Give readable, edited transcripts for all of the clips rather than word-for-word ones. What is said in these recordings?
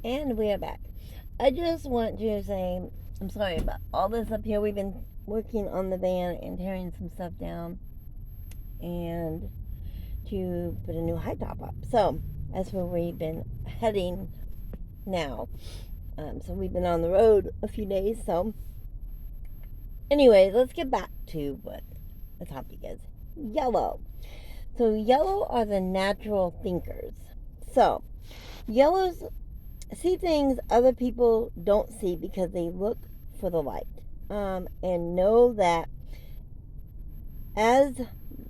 And we are back. I just want to say I'm sorry about all this up here. We've been working on the van and tearing some stuff down and to put a new high top up. So that's where we've been heading now. So we've been on the road a few days. So anyway, let's get back to what the topic is. Yellow. So yellow are the natural thinkers. So yellows see things other people don't see because they look for the light, and know that, as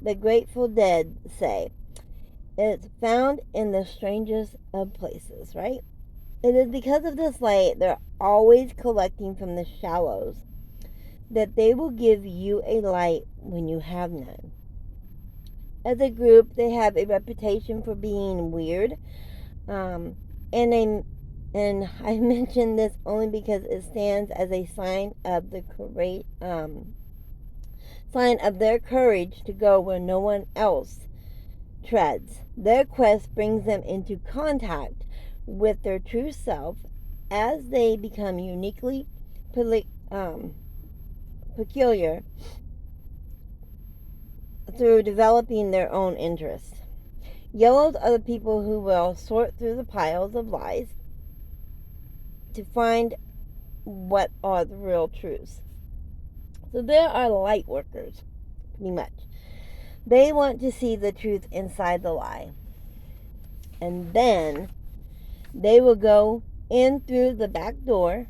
the Grateful Dead say, it's found in the strangest of places, right? It is because of this light they're always collecting from the shallows that they will give you a light when you have none. As a group, they have a reputation for being weird, um, and a and I mention this only because it stands as a sign of the sign of their courage to go where no one else treads. Their quest brings them into contact with their true self as they become uniquely peculiar through developing their own interests. Yellows are the people who will sort through the piles of lies to find what are the real truths. So there are light workers, pretty much. They want to see the truth inside the lie. And then they will go in through the back door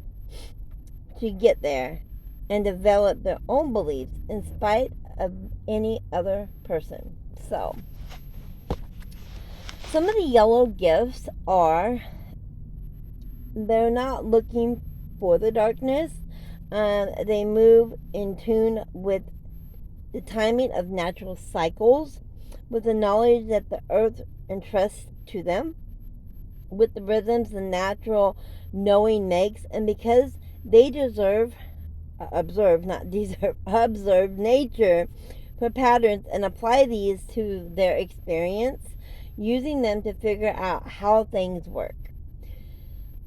to get there and develop their own beliefs in spite of any other person. So, some of the yellow gifts are they're not looking for the darkness. They move in tune with the timing of natural cycles, with the knowledge that the earth entrusts to them, with the rhythms the natural knowing makes, and because they observe nature for patterns and apply these to their experience, using them to figure out how things work.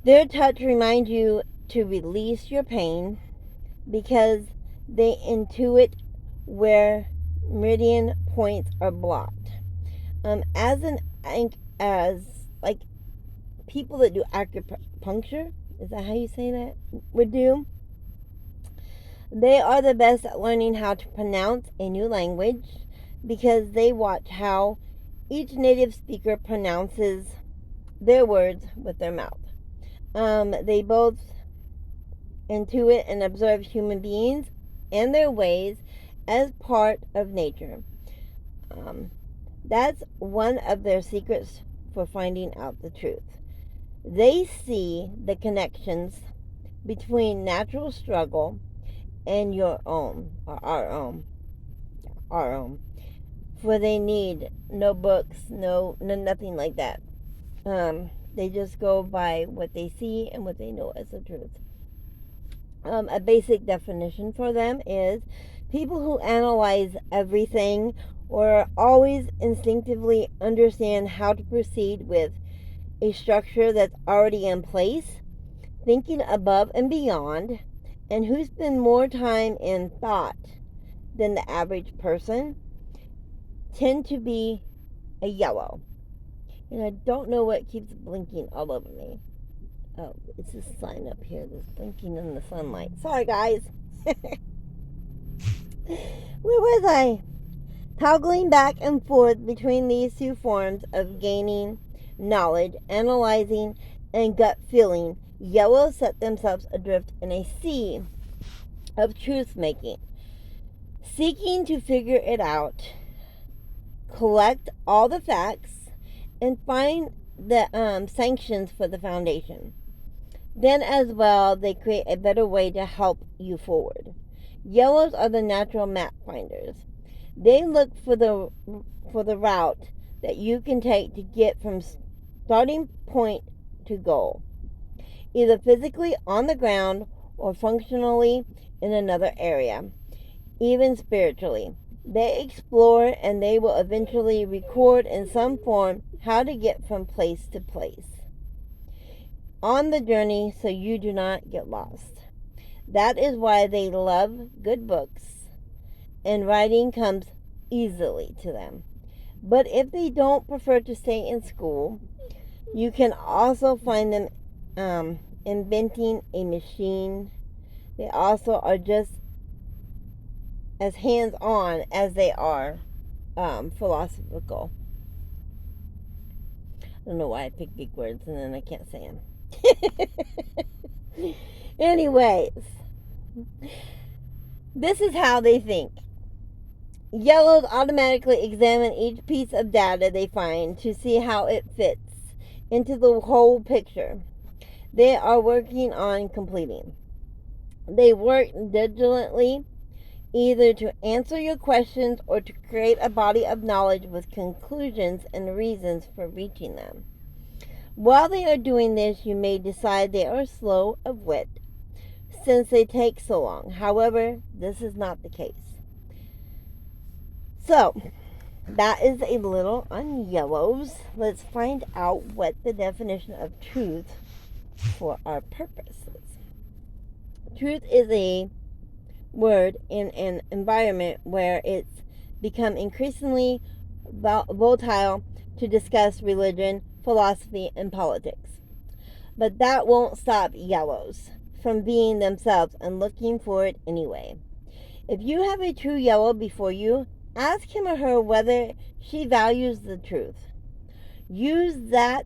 Their touch reminds you to release your pain because they intuit where meridian points are blocked. As like people that do acupuncture, is that how you say that? Would do. They are the best at learning how to pronounce a new language because they watch how each native speaker pronounces their words with their mouth. They both intuit and observe human beings and their ways as part of nature. That's one of their secrets for finding out the truth. They see the connections between natural struggle and your own, or our own. For they need no books, no nothing like that. They just go by what they see and what they know as the truth. A basic definition for them is people who analyze everything or always instinctively understand how to proceed with a structure that's already in place, thinking above and beyond, and who spend more time in thought than the average person, tend to be a yellow. And I don't know what keeps blinking all over me. Oh, it's this sign up here that's blinking in the sunlight. Sorry, guys. Where was I? Toggling back and forth between these two forms of gaining knowledge, analyzing, and gut feeling, yellows set themselves adrift in a sea of truth making, seeking to figure it out, collect all the facts, and find the sanctions for the foundation. Then, as well, they create a better way to help you forward. Yellows are the natural map finders. They look for the route that you can take to get from starting point to goal, either physically on the ground or functionally in another area, even spiritually. They explore and they will eventually record in some form how to get from place to place. on the journey so you do not get lost. That is why they love good books, and writing comes easily to them. But if they don't prefer to stay in school, you can also find them inventing a machine. They also are just as hands on as they are philosophical. I don't know why I pick big words and then I can't say them. Anyways, this is how they think. Yellows automatically examine each piece of data they find to see how it fits into the whole picture they are working on completing. They work diligently either to answer your questions or to create a body of knowledge with conclusions and reasons for reaching them. While they are doing this, you may decide they are slow of wit since they take so long. However, this is not the case. So, that is a little on yellows. Let's find out what the definition of truth for our purpose is. Truth is a word in an environment where it's become increasingly volatile to discuss religion, philosophy, and politics. But that won't stop yellows from being themselves and looking for it anyway. If you have a true yellow before you, ask him or her whether she values the truth. Use that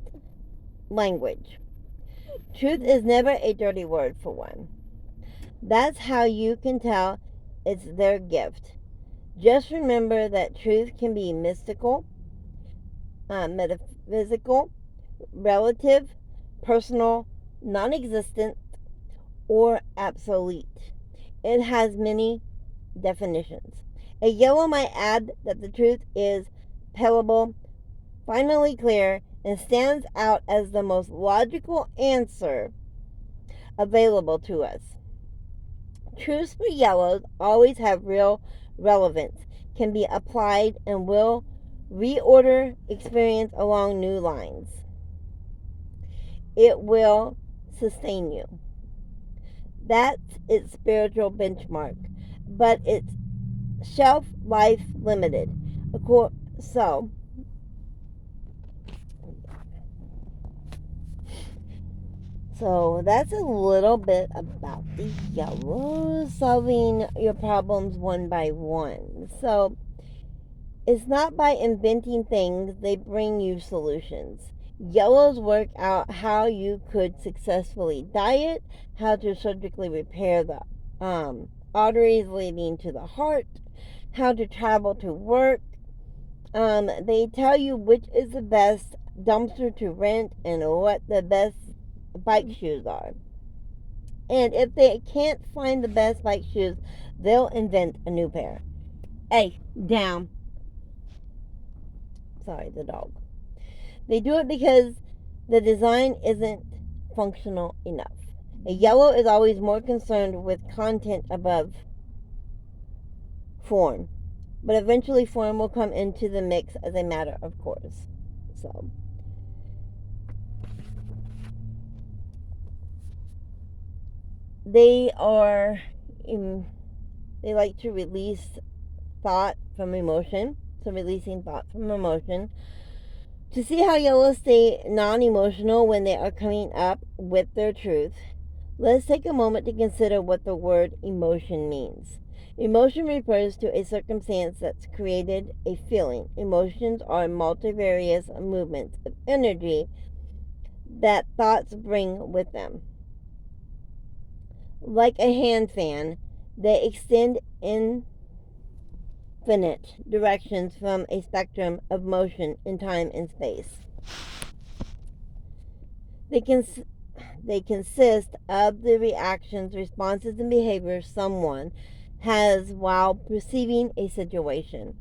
language. Truth is never a dirty word for one. That's how you can tell it's their gift. Just remember that truth can be mystical, metaphysical, relative, personal, non existent, or absolute. It has many definitions. A yellow might add that the truth is palatable, finally clear, and stands out as the most logical answer available to us. Truths for yellows always have real relevance, can be applied, and will reorder experience along new lines. It will sustain you. That's its spiritual benchmark, but its shelf life limited. So that's a little bit about the yellows, solving your problems one by one. So it's not by inventing things, they bring you solutions. Yellows work out how you could successfully diet, how to surgically repair the arteries leading to the heart, how to travel to work. They tell you which is the best dumpster to rent and what the best bike shoes are. And if they can't find the best bike shoes, they'll invent a new pair. Hey, down. Sorry, the dog. They do it because the design isn't functional enough. A yellow is always more concerned with content above form. But eventually form will come into the mix as a matter of course. So they like to release thought from emotion. So releasing thought from emotion. To see how yellows stay non-emotional when they are coming up with their truth, let's take a moment to consider what the word emotion means. Emotion refers to a circumstance that's created a feeling. Emotions are multivarious movements of energy that thoughts bring with them. Like a hand fan, they extend infinite directions from a spectrum of motion in time and space. They consist of the reactions, responses, and behaviors someone has while perceiving a situation.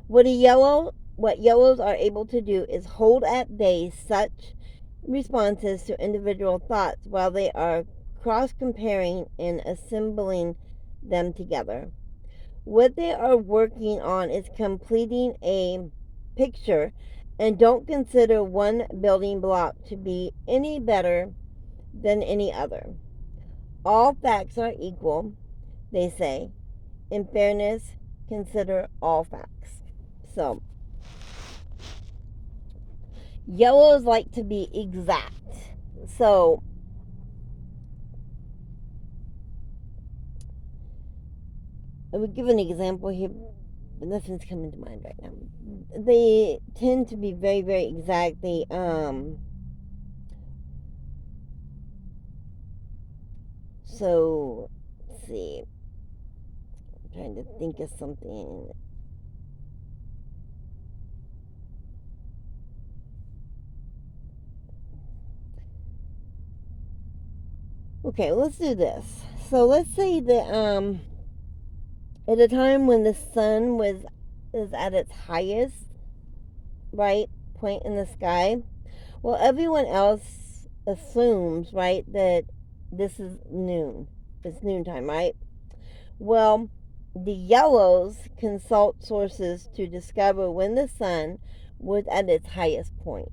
What yellows are able to do is hold at bay such responses to individual thoughts while they are cross comparing and assembling them together. What they are working on is completing a picture and don't consider one building block to be any better than any other. All facts are equal, they say. In fairness, consider all facts. So, yellows like to be exact. So, I would give an example here, but nothing's coming to mind right now. They tend to be very, very exact. So, let's see. I'm trying to think of something. Okay, let's do this. So let's say that at a time when the sun is at its highest, right, point in the sky, well, everyone else assumes, right, that this is noon. It's noontime, right? Well, the yellows consult sources to discover when the sun was at its highest point,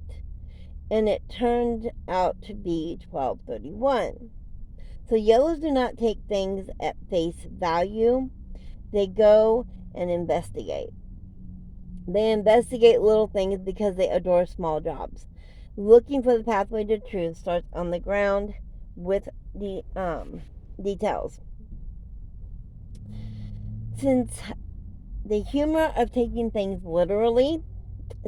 and it turned out to be 12:31. So yellows do not take things at face value. They go and investigate. They investigate little things because they adore small jobs. Looking for the pathway to truth starts on the ground with the details. Since the humor of taking things literally,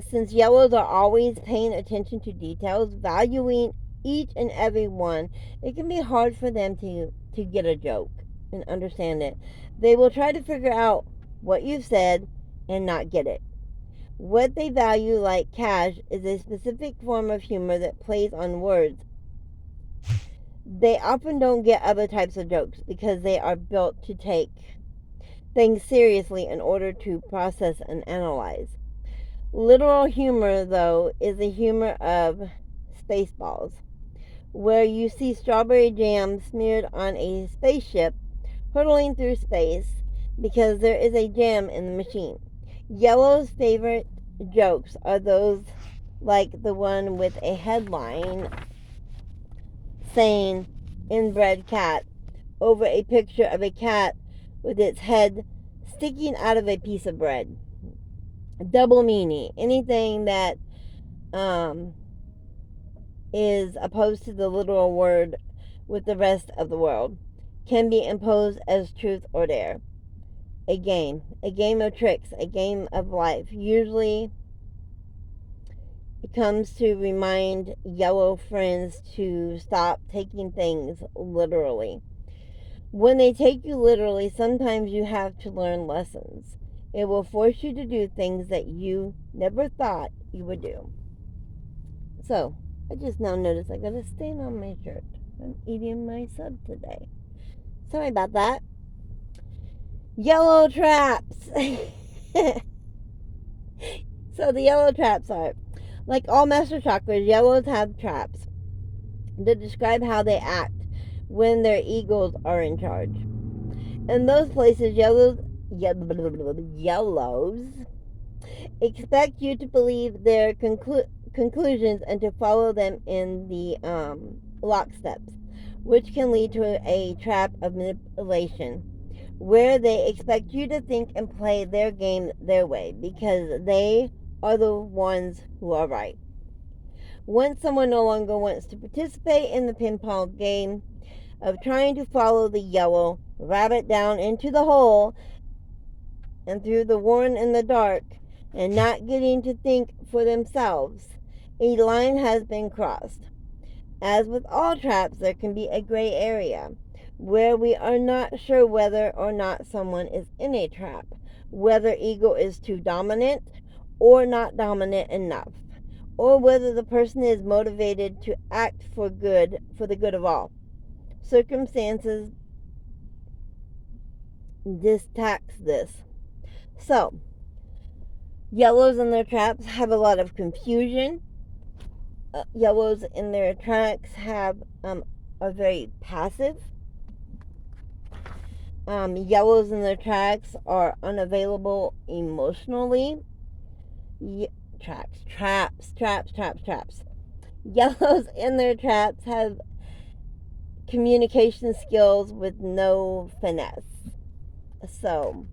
since yellows are always paying attention to details, valuing each and every one, it can be hard for them to get a joke and understand it. They will try to figure out what you've said and not get it. What they value, like cash, is a specific form of humor that plays on words. They often don't get other types of jokes because they are built to take things seriously in order to process and analyze. Literal humor, though, is the humor of Spaceballs, where you see strawberry jam smeared on a spaceship hurtling through space because there is a jam in the machine. Yellow's favorite jokes are those like the one with a headline saying inbred cat over a picture of a cat with its head sticking out of a piece of bread. Double meaning. Anything that um, is opposed to the literal word with the rest of the world can be imposed as truth or dare. A game of tricks, a game of life. Usually it comes to remind yellow friends to stop taking things literally. When they take you literally, sometimes you have to learn lessons. It will force you to do things that you never thought you would do. So, I just now noticed I got a stain on my shirt. I'm eating my sub today. Sorry about that. Yellow traps. So the yellow traps are, like all master chakras, yellows have traps that describe how they act when their egos are in charge. In those places, yellows expect you to believe their conclusions and to follow them in the locksteps, which can lead to a trap of manipulation, where they expect you to think and play their game their way because they are the ones who are right. Once someone no longer wants to participate in the ping pong game of trying to follow the yellow rabbit down into the hole and through the warren in the dark and not getting to think for themselves, a line has been crossed. As with all traps, there can be a gray area where we are not sure whether or not someone is in a trap, whether ego is too dominant or not dominant enough, or whether the person is motivated to act for the good of all. Circumstances distax this. So, yellows in their traps have a lot of confusion. Yellows in their tracks are very passive. Yellows in their tracks are unavailable emotionally. Traps. Yellows in their traps have communication skills with no finesse. So,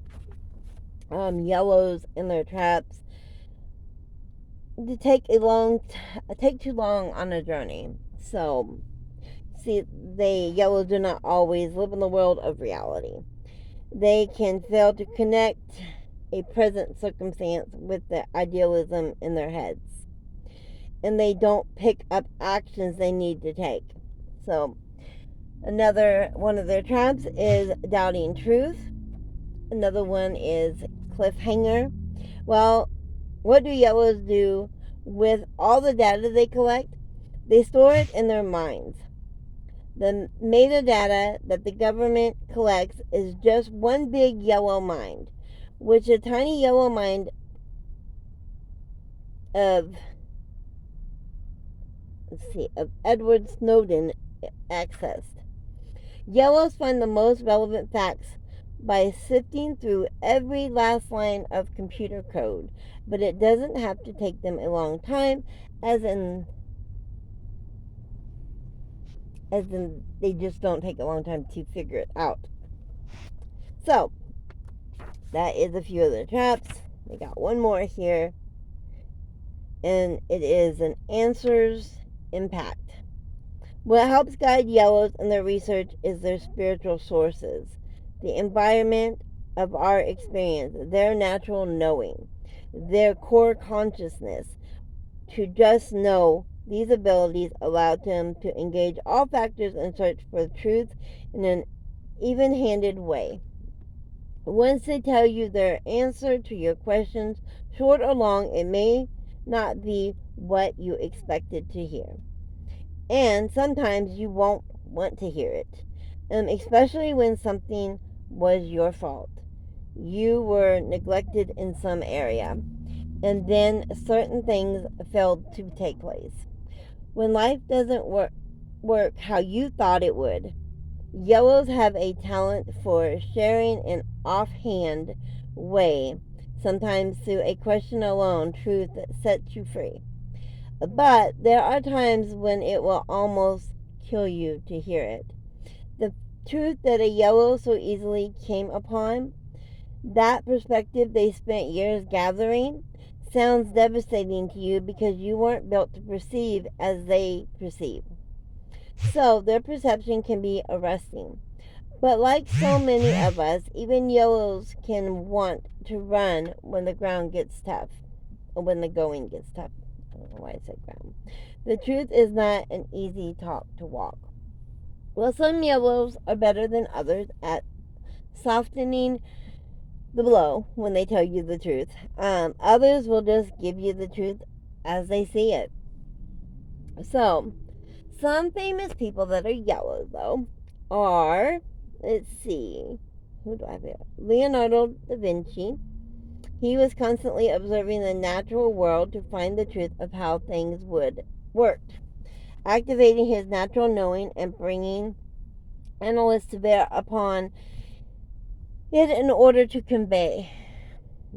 yellows and their traps to take too long on a journey. So, see, yellows do not always live in the world of reality. They can fail to connect a present circumstance with the idealism in their heads, and they don't pick up actions they need to take. So, another one of their traps is doubting truth. Another one is cliffhanger. Well, what do yellows do with all the data they collect? They store it in their minds. The metadata that the government collects is just one big yellow mind, which a tiny yellow mind of Edward Snowden accessed. Yellows find the most relevant facts by sifting through every last line of computer code, but it doesn't have to take them a long time, as in they just don't take a long time to figure it out. So, that is a few of the traps. We got one more here, and it is an answers impact. What helps guide yellows in their research is their spiritual sources, the environment of our experience, their natural knowing, their core consciousness. To just know these abilities allow them to engage all factors and search for truth in an even-handed way. Once they tell you their answer to your questions, short or long, it may not be what you expected to hear. And sometimes you won't want to hear it, especially when something was your fault. You were neglected in some area, and then certain things failed to take place. When life doesn't work how you thought it would, yellows have a talent for sharing in offhand way, sometimes through a question alone, truth that sets you free. But there are times when it will almost kill you to hear it. The truth that a yellow so easily came upon, that perspective they spent years gathering, sounds devastating to you because you weren't built to perceive as they perceive. So their perception can be arresting. But like so many of us, even yellows can want to run when the ground gets tough, or when the going gets tough. I don't know why I said ground. The truth is not an easy talk to walk. Well, some yellows are better than others at softening the blow when they tell you the truth. Others will just give you the truth as they see it. So, some famous people that are yellow, though, are, let's see, who do I have here? Leonardo da Vinci. He was constantly observing the natural world to find the truth of how things would work, activating his natural knowing and bringing analysts to bear upon it in order to convey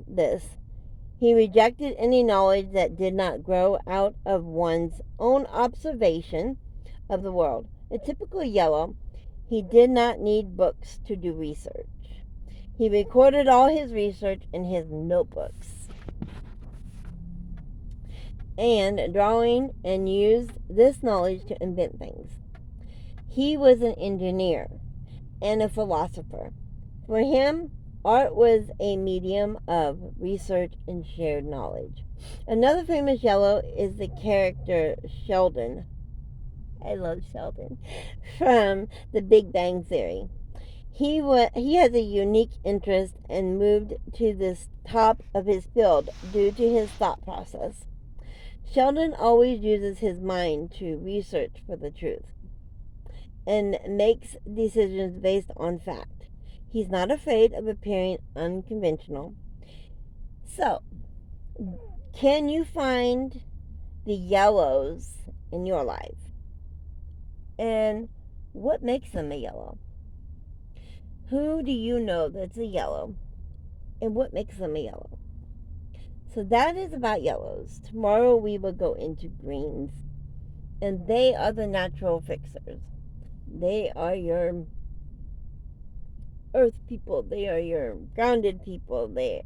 this. He rejected any knowledge that did not grow out of one's own observation of the world. A typical yellow, he did not need books to do research. He recorded all his research in his notebooks and drawing and used this knowledge to invent things. He was an engineer and a philosopher. For him, art was a medium of research and shared knowledge. Another famous yellow is the character Sheldon. I love Sheldon from The Big Bang Theory. He has a unique interest and moved to the top of his field due to his thought process. Sheldon always uses his mind to research for the truth and makes decisions based on fact. He's not afraid of appearing unconventional. So, can you find the yellows in your life? And what makes them a yellow? Who do you know that's a yellow? And what makes them a yellow? So that is about yellows. Tomorrow we will go into greens. And they are the natural fixers. They are your earth people. They are your grounded people. They're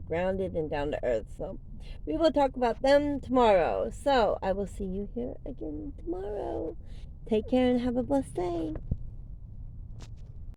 grounded and down to earth. So we will talk about them tomorrow. So I will see you here again tomorrow. Take care and have a blessed day.